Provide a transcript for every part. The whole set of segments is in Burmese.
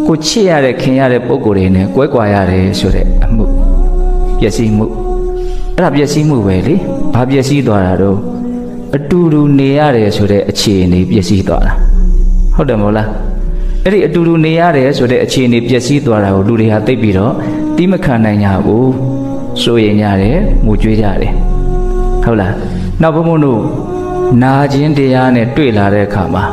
ကိုချစ်ရတဲ့ခင်ရတဲ့ပုံကိုယ်တွေနဲ့ကွဲကွာရတယ်ဆိုတဲ့အမှုပျက်စီးမှုအဲ့ဒါပျက်စီးမှုပဲလေဘာပျက်စီးသွားတာတော့အတူတူနေရတယ်ဆိုတဲ့အခြေအနေပျက်စီးသွားတာဟုတ်တယ်မဟုတ်လားအဲ့ဒီအတူတူနေရတယ်ဆိုတဲ့အခြေအနေပျက်စီးသွားတာကိုလူတွေဟာသိပြီးတော့တိမခံနိုင်ကြဘူးစိုးရိမ်ကြတယ်ငိုကြွေးကြတယ်ဟုတ်လားနောက်ဘုံဘုံတို့နာခြင်းတရားနဲ့တွေ့လာတဲ့အခါမှာ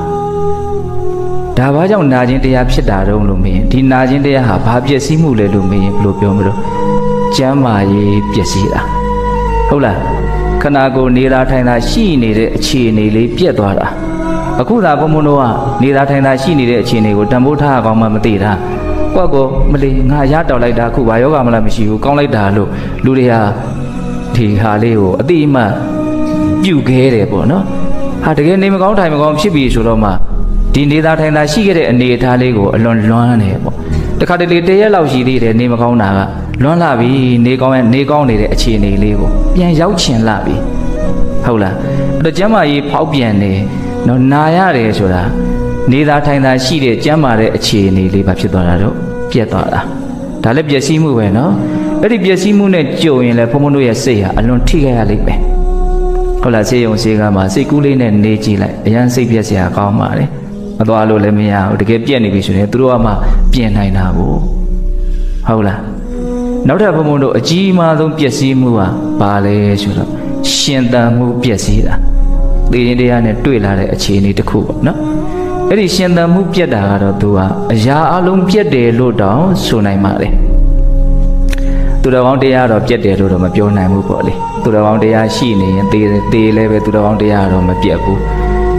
ဒါဘာကြောင့်နာခြင်းတရားဖြစ်တာတုံးလို့မင်းဒီနာခြင်းတရားဟာဘာပျက်စီးမှုလဲလို့မင်းဘယ်လိုပြောမလို့ကျမ်းမာရေးပျက်စီးတာဟုတ်လားခန္ဓာကိုယ်နေတာထိုင်တာရှိနေတဲ့အခြေအနေလေးပြက်သွားတာအခုသာဘုံဘုံတို့ကနေတာထိုင်တာရှိနေတဲ့အခြေအနေကိုတန်ဖိုးထားအောင်မှမသိတာကိုယ့်ကိုမလီငါရတောက်လိုက်တာအခုဘာယောဂမလားမရှိဘူးကောင်းလိုက်တာလို့လူတွေဟာဒီဟာလေးကိုအတိအမှတ်ပြုတ်ခဲတယ်ပေါ့နော်ဟာတကယ်နေမကောင်းထိုင်မကောင်းဖြစ်ပြီဆိုတော့မှဒီနေတာထိုင်တာရှိခဲ့တဲ့အနေအထားလေးကိုအလွန်လွမ်းတယ်ပေါ့တခါတလေတရက်လောက်ရှိသေးတယ်နေမကောင်းတာကလွမ်းလာပြီနေကောင်းနေတဲ့အခြေအနေလေးကိုပြန်ရောက်ချင်လာပြီဟုတ်လားအဲ့တော့ကျမ်းမာရေးဖောက်ပြန်နေနော်နာရတယ်ဆိုတာနေတာထိုင်တာရှိတဲ့ကျမ်းမာတဲ့အခြေအနေလေးပါဖြစ်သွားတာတော့ပြတ်သွားတာဒါလည်းပျက်စီးမှုပဲနော်အဲ့ဒီပျက်စီးမှုနဲ့ကြုံရင်လည်းဘုံဘုံတို့ရဲ့စိတ်ဟာအလွန်ထိခိုက်ရလိမ့်မယ်ဟုတ်လားဆေးရုံဆေးကမှာစိတ်ကူးလေးနဲ့နေကြည့်လိုက်အရန်စိတ်ပြက်စရာကောင်းပါတယ်မသွားလို့လည်းမရဘူးတကယ်ပြက်နေပြီဆိုရင်သူတို့ကမှပြင်နိုင်တာကိုဟုတ်လားနောက်ထပ်ဘုံဘုံတို့အကြီးအမားဆုံးပျက်စီးမှုကဘာလဲဆိုတော့ရှင်သန်မှုပျက်စီးတာသေရင်တရားနဲ့တွေ့လာတဲ့အခြေအနေတစ်ခုပေါ့နော်အဲ့ဒီရှင်သန်မှုပြက်တာကတော့သူကအရာအလုံးပြက်တယ်လို့တောင်ဆိုနိုင်ပါတယ်သူတော်ကောင်းတရားတော့ပြက်တယ်လို့တော့မပြောနိုင်ဘူးပေါ့လေသူတော်ကောင်းတရားရှိနေရင်သေလည်းပဲသူတော်ကောင်းတရားတော့မပြက်ဘူး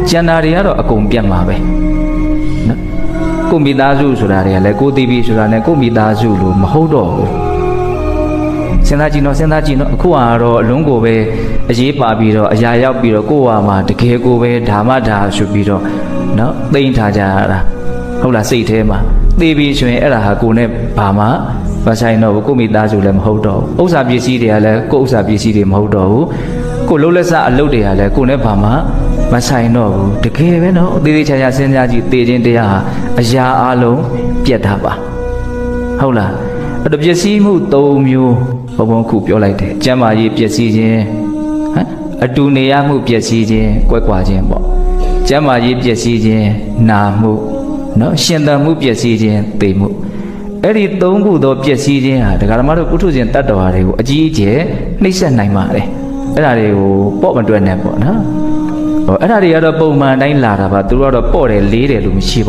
ကျန်တာတွေကတော့အကုန်ပြက်မှာပဲနော်ကိုမိသားစုဆိုတာတွေကလည်းကိုသိပြီဆိုတာနဲ့ကိုမိသားစုလို့မဟုတ်တော့ဘူးစဉ်းစားကြည့်နော်အခုကတော့အလုံးကိုပဲအရေးပါပြီးတော့အရာရောက်ပြီးတော့ကိုယ့်ဟာမှာတကယ်ကိုပဲဓမ္မဓာဆိုပြီးတော့နော်သိမ့်ထားကြရတာဟုတ်လားစိတ်ထဲမှာသိပြီဆိုရင်အဲ့ဒါဟာကိုယ်နဲ့ဘာမှမဆိုင်တော့ဘူးကိုမိသားစုလည်းမဟုတ်တော့ဘူးဥစ္စာပစ္စည်းတွေကလည်းကိုဥစ္စာပစ္စည်းတွေမဟုတ်တော့ဘူးကိုလုံးလက်စအလုပ်တွေကလည်းကိုနဲ့ဘာမှမဆိုင်တော့ဘူးတကယ်ပဲနော်အသေးသေးချာချာစဉ်းစားကြည့်သေခြင်းတရားဟာအရာအလုံးပြတ်တာပါဟုတ်လားအဲ့တော့ပစ္စည်းမှု၃မျိုးဘုံဘုံခုပြောလိုက်တယ်ကျမ်းမာရေးပစ္စည်းခြင်းဟမ်အတူနေရမှုပစ္စည်းခြင်းကွက်ကွာခြင်းပေါ့ကျမ်းမာရေးပစ္စည်းခြင်းနာမှုနော်ရှင်သန်မှုပစ္စည်းခြင်းသိမှုအဲ့ဒီ၃ခုသောပစ္စည်းခြင်းဟာဒကာဓမ္မတို့ပုထုဇဉ်တတ္တဝါတွေကိုအကြီးအကျယ်နှိပ်စက်နိုင်ပါတယ်အဲ့ဒါတွေကိုပေါ့မတွက်နဲ့ပေါ့နော်ဟောအဲ့ဒါတွေကတော့ပုံမှန်တိုင်းလာတာပါသူတို့ကတော့ပေါ့တယ်လေးတယ်လို့မရှိပါ